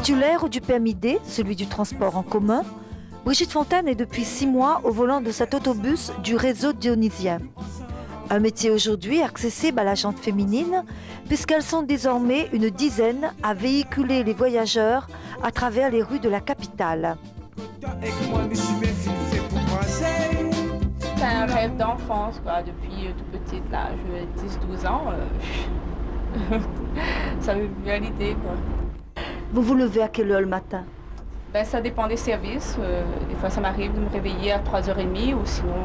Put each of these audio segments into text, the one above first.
Titulaire du permis D, celui du transport en commun, Brigitte Fontaine est depuis 6 mois au volant de cet autobus du réseau dionysien. Un métier aujourd'hui accessible à la gente féminine, puisqu'elles sont désormais une dizaine à véhiculer les voyageurs à travers les rues de la capitale. C'est un rêve d'enfance, quoi. Depuis tout petite, là, je 10-12 ans, ça m'est venu à l'idée, quoi. Vous vous levez à quelle heure le matin? Ben, ça dépend des services. Des fois, ça m'arrive de me réveiller à 3h30 ou sinon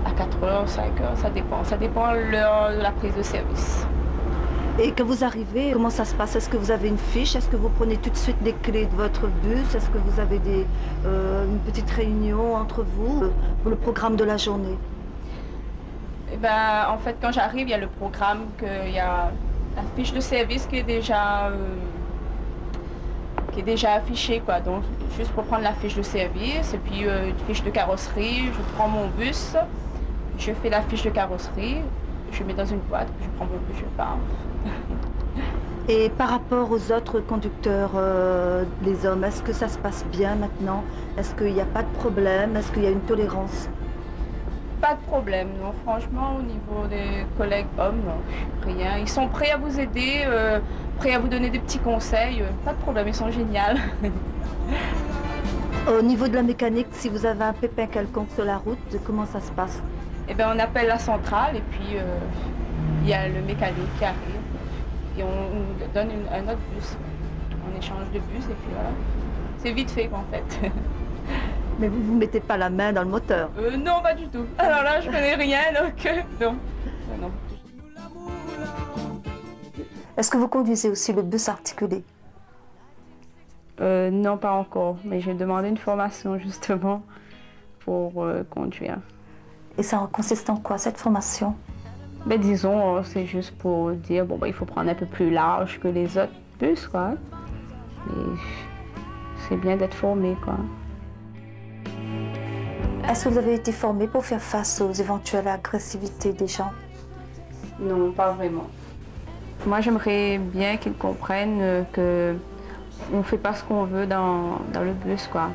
à 4h, 5h, ça dépend. Ça dépend de l'heure de la prise de service. Et quand vous arrivez, comment ça se passe? Est-ce que vous avez une fiche? Est-ce que vous prenez tout de suite les clés de votre bus? Est-ce que vous avez une petite réunion entre vous pour le programme de la journée? Et ben, en fait, quand j'arrive, il y a le programme, il y a la fiche de service qui est déjà affichée, quoi. Donc, juste pour prendre la fiche de service et puis une fiche de carrosserie, je prends mon bus, je fais la fiche de carrosserie, je mets dans une boîte, je prends mon bus, je pars. Et par rapport aux autres conducteurs, les hommes, est-ce que ça se passe bien maintenant? Est-ce qu'il n'y a pas de problème? Est-ce qu'il y a une tolérance? Pas de problème, non. Franchement, au niveau des collègues hommes, non, rien. Ils sont prêts à vous aider, prêts à vous donner des petits conseils. Pas de problème, ils sont géniaux. Au niveau de la mécanique, si vous avez un pépin quelconque sur la route, comment ça se passe? Eh bien, on appelle la centrale et puis il y a le mécanique qui arrive et on nous donne un autre bus. On échange de bus et puis voilà. C'est vite fait, quoi, en fait. Mais vous ne vous mettez pas la main dans le moteur? Non, pas du tout. Alors là, je connais rien, donc non. Non. Est-ce que vous conduisez aussi le bus articulé? Non, pas encore. Mais j'ai demandé une formation justement pour conduire. Et ça consiste en quoi, cette formation? Ben, disons, c'est juste pour dire, bon, ben, il faut prendre un peu plus large que les autres bus, quoi. Et c'est bien d'être formé, quoi. Est-ce que vous avez été formé pour faire face aux éventuelles agressivités des gens? Non, pas vraiment. Moi, j'aimerais bien qu'ils comprennent qu'on ne fait pas ce qu'on veut dans le bus, quoi.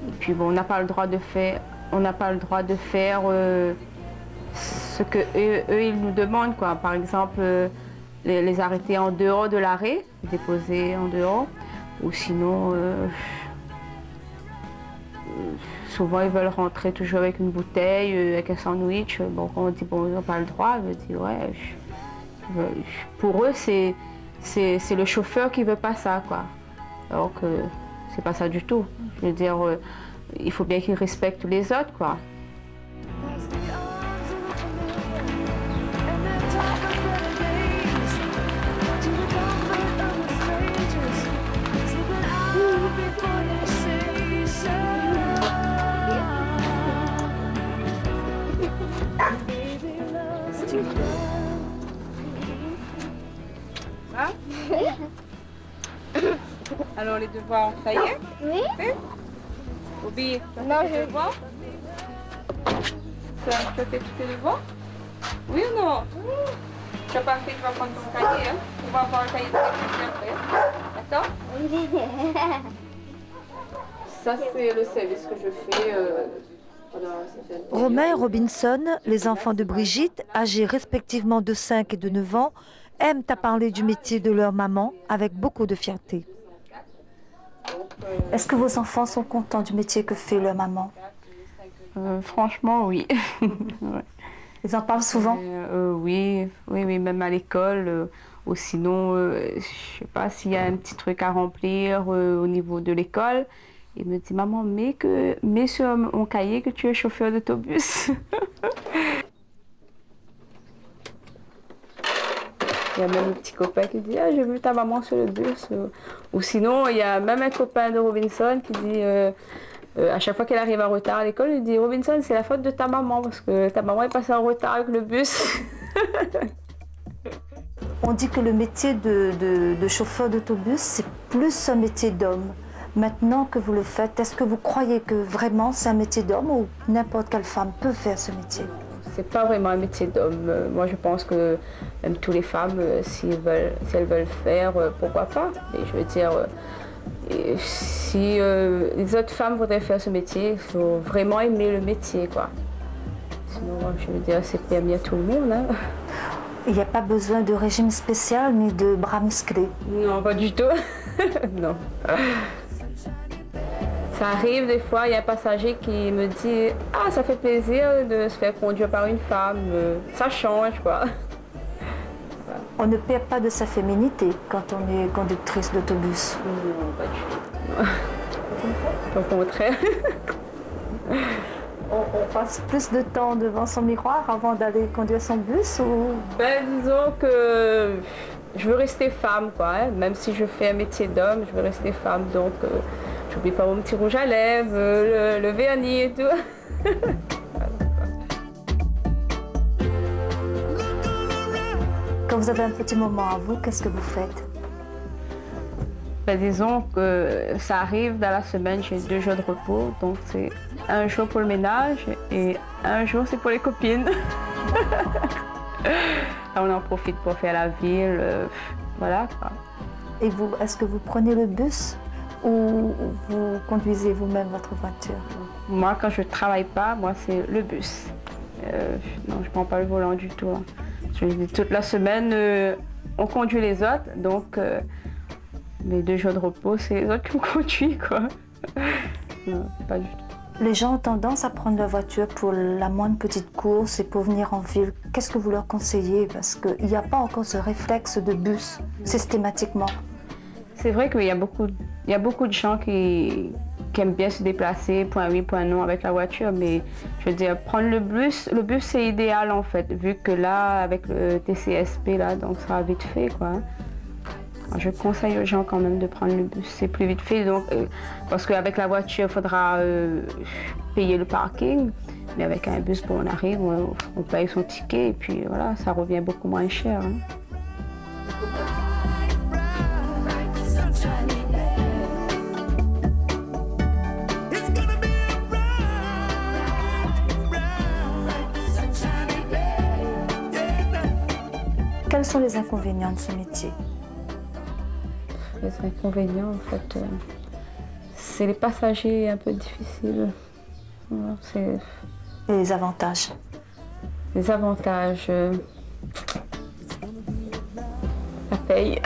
Et puis, bon, on n'a pas le droit de faire ce que eux, ils nous demandent, quoi. Par exemple, les arrêter en dehors de l'arrêt, déposer en dehors, ou sinon, souvent ils veulent rentrer toujours avec une bouteille, avec un sandwich. Bon, quand on dit bon, ils n'ont pas le droit, ils me disent ouais. Pour eux, c'est le chauffeur qui veut pas ça, quoi. Alors que c'est pas ça du tout. Je veux dire, il faut bien qu'ils respectent les autres, quoi. Hein? Alors les devoirs, ça y est? Oui. Obi, Non, je devoirs? Tu as fait tous tes devoirs? Oui ou non? Tu n'as pas fait, tu vas prendre ton cahier, hein? Tu vas avoir un cahier de révision après. D'accord? Ça, c'est le service que je fais pendant cette période. Romain et Robinson, les enfants de Brigitte, âgés respectivement de 5 et de 9 ans, aiment à parler du métier de leur maman avec beaucoup de fierté. Est-ce que vos enfants sont contents du métier que fait leur maman? Franchement, oui. Ouais. Ils en parlent souvent? Oui, même à l'école. Ou sinon, je sais pas s'il y a un petit truc à remplir au niveau de l'école. Il me dit, maman, mets sur mon cahier que tu es chauffeur d'autobus. Il y a même un petit copain qui dit, ah, j'ai vu ta maman sur le bus. Ou sinon, il y a même un copain de Robinson qui dit, à chaque fois qu'elle arrive en retard à l'école, il dit, Robinson, c'est la faute de ta maman parce que ta maman est passée en retard avec le bus. On dit que le métier de chauffeur d'autobus, c'est plus un métier d'homme. Maintenant que vous le faites, est-ce que vous croyez que vraiment c'est un métier d'homme ou n'importe quelle femme peut faire ce métier? c'est pas vraiment un métier d'homme. Moi, je pense que même toutes les femmes, si elles veulent faire, pourquoi pas. Et je veux dire, si les autres femmes voudraient faire ce métier, il faut vraiment aimer le métier, quoi. Sinon, je veux dire, c'est permis à tout le monde, hein. Il n'y a pas besoin de régime spécial ni de bras musclés. Non, pas du tout. Non. Ça arrive des fois, il y a un passager qui me dit « Ah, ça fait plaisir de se faire conduire par une femme, ça change, quoi. » On ne perd pas de sa féminité quand on est conductrice d'autobus. Non, pas du tout. Au contraire. On passe plus de temps devant son miroir avant d'aller conduire son bus ou... Disons que je veux rester femme, quoi. Hein. Même si je fais un métier d'homme, je veux rester femme. Donc, j'oublie pas mon petit rouge à lèvres, le vernis et tout. Quand vous avez un petit moment à vous, qu'est-ce que vous faites? Disons que ça arrive dans la semaine, j'ai 2 jours de repos. Donc, c'est un jour pour le ménage et un jour, c'est pour les copines. On en profite pour faire la ville, voilà, quoi. Et vous, est-ce que vous prenez le bus ou vous conduisez vous-même votre voiture? Moi, quand je ne travaille pas, moi, c'est le bus. Non, je ne prends pas le volant du tout. Hein. Toute la semaine, on conduit les autres, donc mes 2 jours de repos, c'est les autres qui me conduisent, quoi. Non, pas du tout. Les gens ont tendance à prendre la voiture pour la moindre petite course et pour venir en ville. Qu'est-ce que vous leur conseillez? Parce qu'il n'y a pas encore ce réflexe de bus, systématiquement. C'est vrai qu'il y a beaucoup de gens qui aiment bien se déplacer, point oui, point non, avec la voiture. Mais je veux dire, prendre le bus c'est idéal en fait, vu que là, avec le TCSP, là, donc ça va vite fait, quoi. Je conseille aux gens quand même de prendre le bus, c'est plus vite fait. Donc, parce qu'avec la voiture, il faudra payer le parking. Mais avec un bus, bon, on arrive, on paye son ticket et puis voilà, ça revient beaucoup moins cher. Hein. Quels sont les inconvénients de ce métier? Les inconvénients, en fait, c'est les passagers un peu difficiles. Voilà, et les avantages? Les avantages, la paye.